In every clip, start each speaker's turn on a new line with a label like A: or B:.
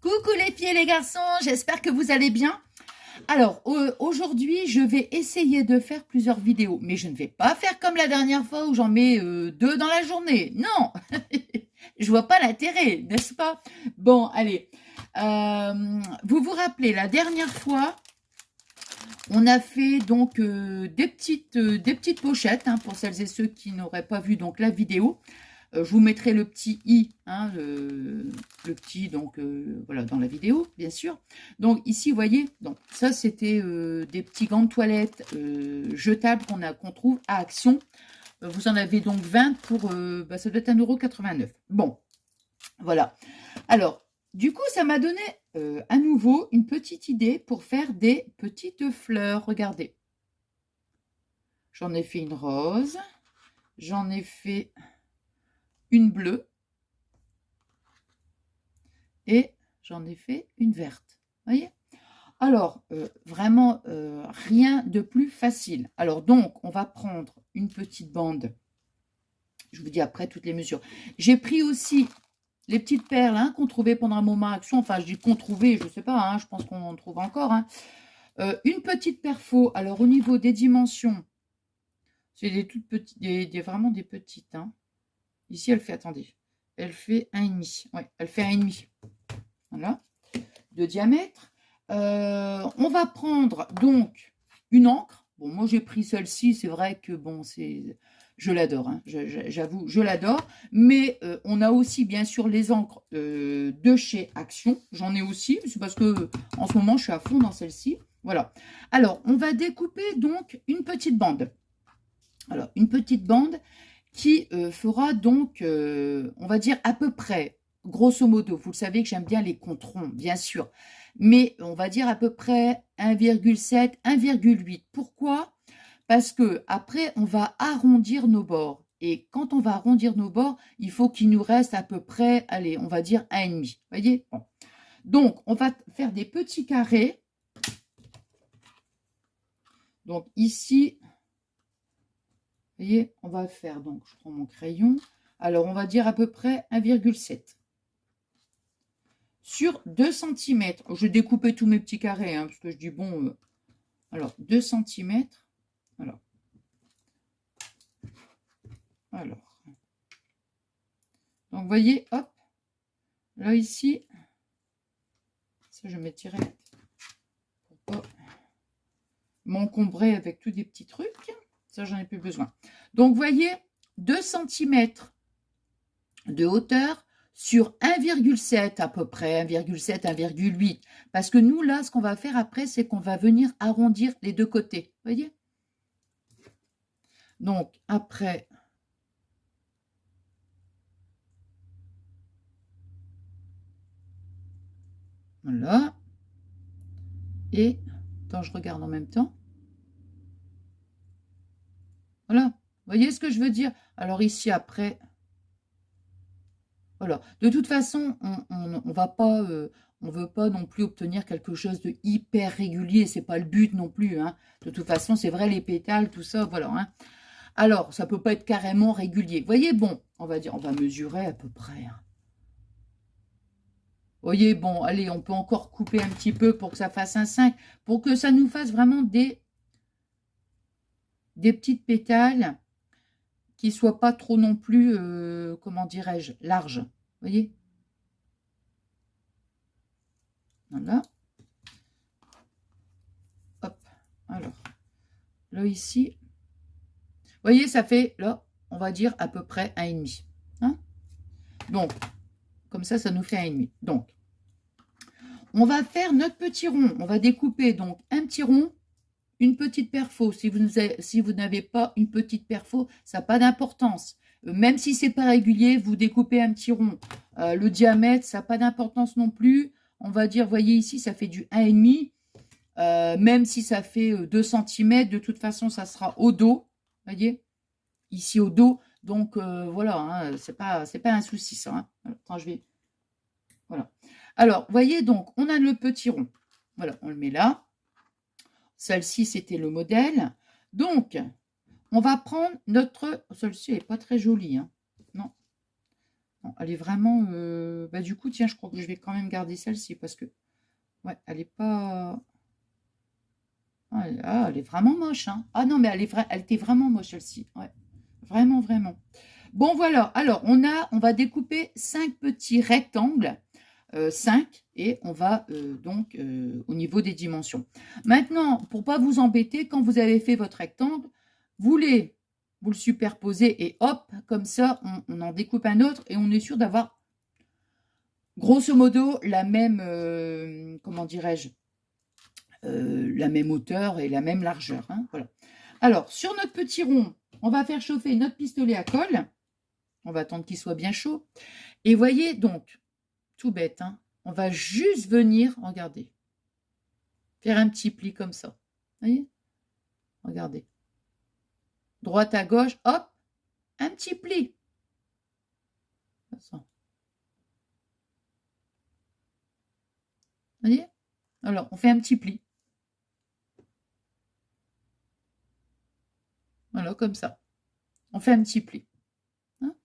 A: Coucou les filles et les garçons, j'espère que vous allez bien. Alors, aujourd'hui, je vais essayer de faire plusieurs vidéos, mais je ne vais pas faire comme la dernière fois où j'en mets deux dans la journée. Non, je vois pas l'intérêt, n'est-ce pas? Bon, allez. Vous vous rappelez, la dernière fois, on a fait donc des petites pochettes, hein, pour celles et ceux qui n'auraient pas vu donc la vidéo. Je vous mettrai le petit i, hein, le petit, donc voilà, dans la vidéo, bien sûr. Donc ici, vous voyez, donc ça c'était des petits gants de toilette jetables qu'on trouve à Action. Vous en avez donc 20 pour, ça doit être 1,89 €. Bon, voilà. Alors, du coup, ça m'a donné à nouveau une petite idée pour faire des petites fleurs. Regardez. J'en ai fait une rose, j'en ai fait une bleue et j'en ai fait une verte. Voyez? Alors, vraiment, rien de plus facile. Alors donc, on va prendre une petite bande. Je vous dis après toutes les mesures. J'ai pris aussi les petites perles, hein, qu'on trouvait pendant un moment à Action. Enfin, je dis qu'on trouvait, je ne sais pas, hein, je pense qu'on en trouve encore. Hein. Une petite perfo. Alors, au niveau des dimensions, c'est des toutes petites, vraiment des petites. Hein. Ici, elle fait, attendez, elle fait 1,5. Ouais, elle fait 1,5. Voilà, de diamètre. On va prendre donc une encre. Bon, moi j'ai pris celle-ci, c'est vrai que bon, je l'adore, hein, j'avoue, je l'adore. Mais on a aussi bien sûr les encres de chez Action. J'en ai aussi, c'est parce que en ce moment je suis à fond dans celle-ci. Voilà. Alors, on va découper donc une petite bande. Alors, une petite bande qui fera donc, on va dire à peu près, grosso modo, vous le savez que j'aime bien les comptes ronds, bien sûr, mais on va dire à peu près 1,7, 1,8. Pourquoi? Parce que après, on va arrondir nos bords. Et quand on va arrondir nos bords, il faut qu'il nous reste à peu près, allez, on va dire 1,5. Voyez? Bon. Donc, on va faire des petits carrés. Donc, ici, vous voyez, on va faire, donc je prends mon crayon. Alors, on va dire à peu près 1,7. Sur 2 cm. Je vais découper tous mes petits carrés, hein, parce que je dis, bon, alors 2 cm. Alors. Donc, vous voyez, hop. Là, ici, ça, je m'étirer pour pas m'encombrer avec tous des petits trucs. Ça, j'en ai plus besoin. Donc, vous voyez, 2 cm de hauteur sur 1,7 à peu près, 1,7, 1,8. Parce que nous, là, ce qu'on va faire après, c'est qu'on va venir arrondir les deux côtés. Vous voyez? Donc, après, voilà. Et, attends, je regarde en même temps. Voilà. Vous voyez ce que je veux dire? Alors ici, après, voilà. De toute façon, on va pas, on veut pas non plus obtenir quelque chose de hyper régulier. C'est pas le but non plus. Hein. De toute façon, c'est vrai, les pétales, tout ça, voilà. Hein. Alors, ça peut pas être carrément régulier. Vous voyez, bon, on va dire, on va mesurer à peu près. Hein. Vous voyez, bon, allez, on peut encore couper un petit peu pour que ça fasse un 5, pour que ça nous fasse vraiment des petites pétales qui ne soient pas trop non plus, comment dirais-je, larges. Vous voyez? Voilà. Hop. Alors, là, ici, vous voyez, ça fait, là, on va dire à peu près 1,5. Hein? Donc, comme ça nous fait 1,5. Donc, on va faire notre petit rond. On va découper donc un petit rond, une petite perfo. Si vous n'avez pas une petite perfo, ça n'a pas d'importance. Même si c'est pas régulier, vous découpez un petit rond. Le diamètre, ça n'a pas d'importance non plus. On va dire, voyez ici, ça fait du 1,5. Même si ça fait 2 cm, de toute façon, ça sera au dos. Voyez, ici au dos. Donc, voilà, hein, c'est pas un souci, ça. Hein. Attends, je vais... Voilà. Alors, voyez, donc, on a le petit rond. Voilà, on le met là. Celle-ci, c'était le modèle. Donc, on va prendre notre... Celle-ci n'est pas très jolie. Hein. Non. Elle est vraiment... bah, du coup, tiens, je crois que je vais quand même garder celle-ci parce que... Ouais, elle est pas... Ah, elle est vraiment moche. Hein. Ah non, mais elle était vraiment moche, celle-ci. Ouais, vraiment, vraiment. Bon, voilà. Alors, on va découper 5 petits rectangles. 5 et on va donc au niveau des dimensions. Maintenant, pour pas vous embêter, quand vous avez fait votre rectangle, vous le superposez et hop, comme ça, on en découpe un autre et on est sûr d'avoir grosso modo la même, comment dirais-je, la même hauteur et la même largeur. Hein, voilà. Alors, sur notre petit rond, on va faire chauffer notre pistolet à colle. On va attendre qu'il soit bien chaud. Et voyez donc, tout bête, hein, on va juste venir, regardez, faire un petit pli comme ça. Voyez? Regardez. Droite à gauche, hop, un petit pli. Comme ça. Voyez? Alors, on fait un petit pli. Voilà, comme ça. On fait un petit pli. Hein?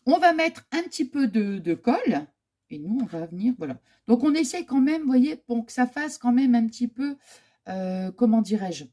A: On va mettre un petit peu de colle. Et nous, on va venir, voilà. Donc, on essaie quand même, vous voyez, pour que ça fasse quand même un petit peu, comment dirais-je,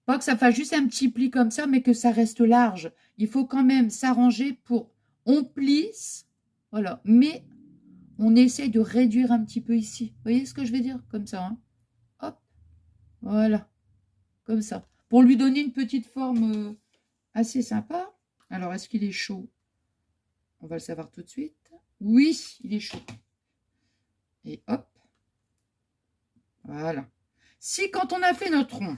A: pas que ça fasse juste un petit pli comme ça, mais que ça reste large. Il faut quand même s'arranger pour, on plisse, voilà, mais on essaie de réduire un petit peu ici. Vous voyez ce que je veux dire? Comme ça, hein. Hop, voilà, comme ça. Pour lui donner une petite forme assez sympa. Alors, est-ce qu'il est chaud? On va le savoir tout de suite. Oui, il est chaud. Et hop. Voilà. Si quand on a fait notre rond,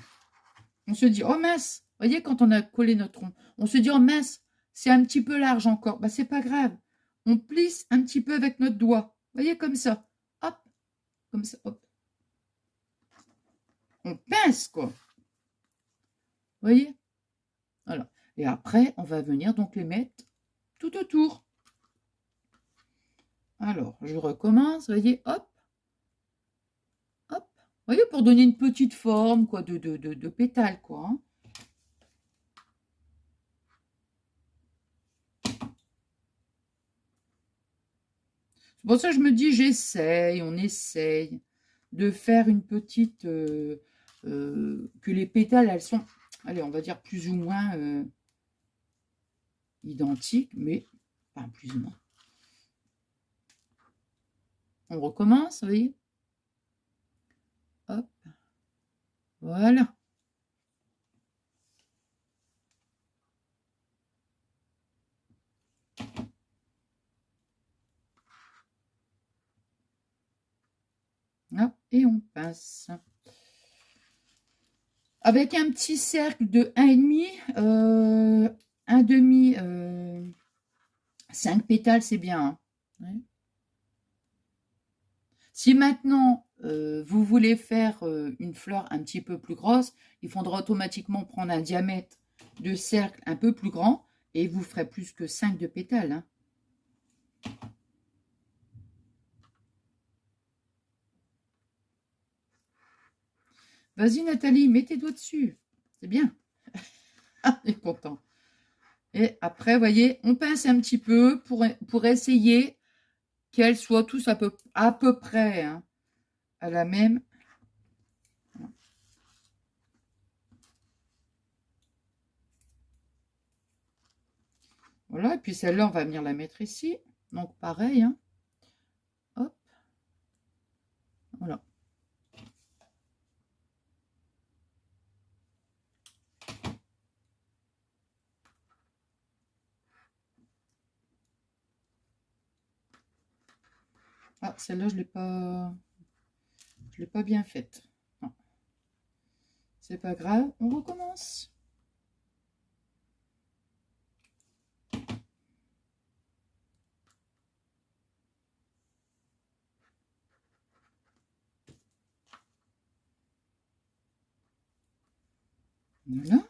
A: on se dit, oh mince, vous voyez, quand on a collé notre rond, on se dit, oh mince, c'est un petit peu large encore. Bah, c'est pas grave. On plisse un petit peu avec notre doigt. Vous voyez, comme ça. Hop. Comme ça, hop. On pince, quoi. Vous voyez? Voilà. Et après, on va venir donc les mettre tout autour. Alors, je recommence, vous voyez, hop, hop. Vous voyez, pour donner une petite forme, quoi, de pétale, quoi. Hein. C'est pour ça que je me dis, on essaye de faire une petite... que les pétales, elles sont, allez, on va dire plus ou moins identiques, mais pas plus ou moins. On recommence, vous voyez? Hop. Voilà. Hop, et on passe. Avec un petit cercle de 1,5, un demi, 5 pétales, c'est bien. Hein. Ouais. Si maintenant, vous voulez faire une fleur un petit peu plus grosse, il faudra automatiquement prendre un diamètre de cercle un peu plus grand et vous ferez plus que 5 de pétales. Hein. Vas-y Nathalie, mets tes doigts dessus. C'est bien. On est content. Et après, vous voyez, on pince un petit peu pour essayer qu'elles soient tous à peu près hein, à la même. Voilà, et puis celle-là, on va venir la mettre ici. Donc pareil. Hein. Hop. Voilà. Ah, celle-là, je l'ai pas bien faite. Non. C'est pas grave, on recommence. Voilà.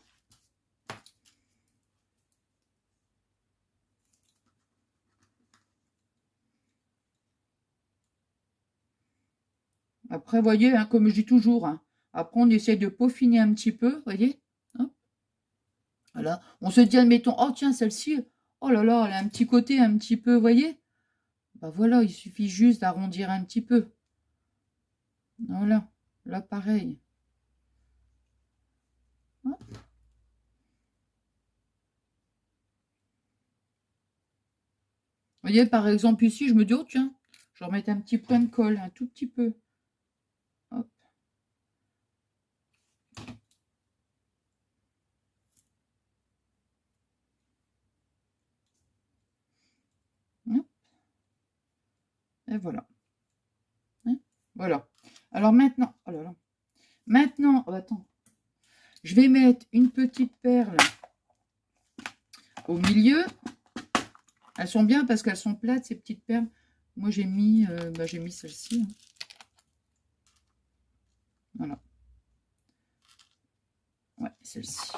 A: Après, vous voyez, hein, comme je dis toujours, hein, après, on essaie de peaufiner un petit peu, vous voyez. Hein. Voilà. On se dit, admettons, oh tiens, celle-ci, oh là là, elle a un petit côté un petit peu, vous voyez. bah voilà, il suffit juste d'arrondir un petit peu. Voilà, là pareil. Hop. Vous voyez, par exemple, ici, je me dis, oh tiens, je vais remettre un petit point de colle, un tout petit peu. Hop. Hop. Et voilà. Hein, voilà. Alors maintenant, oh là là. Maintenant, oh, attends, je vais mettre une petite perle au milieu. Elles sont bien parce qu'elles sont plates, ces petites perles. Moi, j'ai mis celle-ci. Hein. Voilà. Ouais, celle-ci.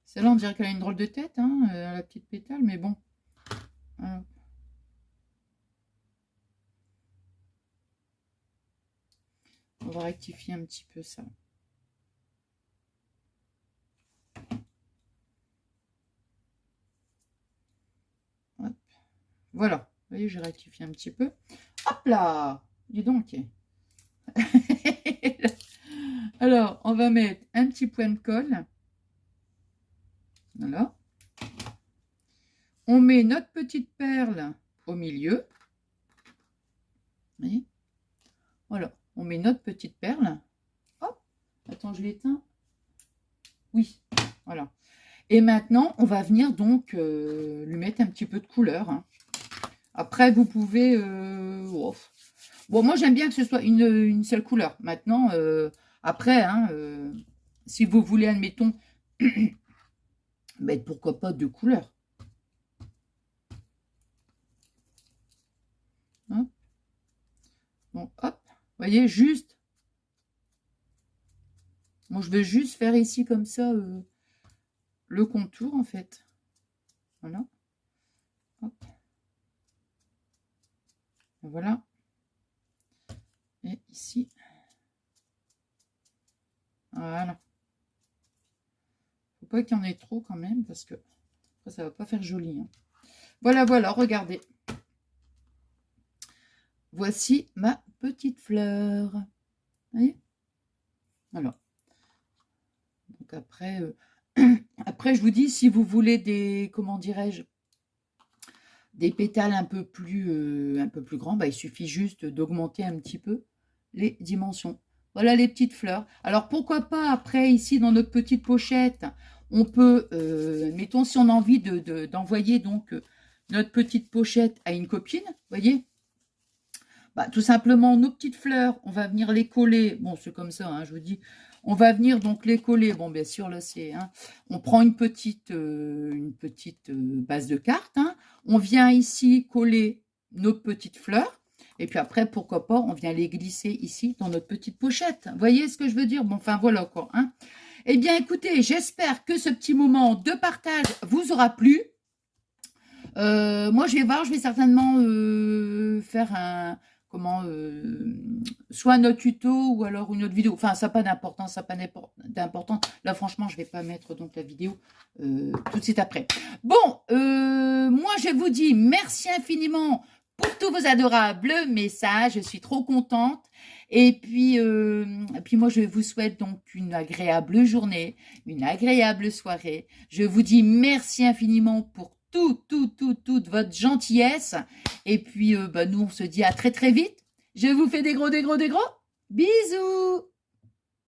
A: Celle-là, on dirait qu'elle a une drôle de tête, hein, la petite pétale, mais bon. Voilà. On va rectifier un petit peu ça. Hop. Voilà. Vous voyez, j'ai rectifié un petit peu. Hop là! Dis donc. Alors, on va mettre un petit point de colle. Voilà. On met notre petite perle au milieu. Vous voyez? Voilà. On met notre petite perle. Hop. Attends, je l'éteins. Oui. Voilà. Et maintenant, on va venir donc lui mettre un petit peu de couleur. Hein. Après, vous pouvez... oh. Bon, moi, j'aime bien que ce soit une seule couleur. Maintenant, après, hein, si vous voulez, admettons, mettre pourquoi pas deux couleurs. Hein. Donc, hop, vous voyez, juste. Moi, je vais juste faire ici, comme ça, le contour, en fait. Voilà. Hop. Voilà. Et ici. Voilà. Faut pas qu'il y en ait trop quand même, parce que après, ça va pas faire joli. Hein. Voilà, voilà, regardez. Voici ma petite fleur. Vous voyez? Voilà. Donc après, après, je vous dis, si vous voulez des, comment dirais-je, des pétales un peu plus grands, bah, il suffit juste d'augmenter un petit peu les dimensions. Voilà les petites fleurs. Alors, pourquoi pas, après, ici, dans notre petite pochette, on peut, mettons, si on a envie d'envoyer donc notre petite pochette à une copine, vous voyez, bah, tout simplement, nos petites fleurs, on va venir les coller. Bon, c'est comme ça, hein, je vous dis. On va venir donc les coller. Bon, bien sûr, là, c'est... Hein, on prend une petite base de cartes. Hein, on vient ici coller nos petites fleurs. Et puis après, pourquoi pas, on vient les glisser ici dans notre petite pochette. Vous voyez ce que je veux dire? Bon, enfin, voilà quoi. Hein. Eh bien, écoutez, j'espère que ce petit moment de partage vous aura plu. Moi, je vais voir, je vais certainement faire un... Comment soit un autre tuto ou alors une autre vidéo. Enfin, ça n'a pas d'importance, ça n'a pas d'importance. Là, franchement, je ne vais pas mettre donc la vidéo tout de suite après. Bon, moi, je vous dis merci infiniment pour tous vos adorables messages. Je suis trop contente. Et puis moi, je vous souhaite donc une agréable journée, une agréable soirée. Je vous dis merci infiniment pour toute votre gentillesse. Et puis, nous, on se dit à très, très vite. Je vous fais des gros bisous.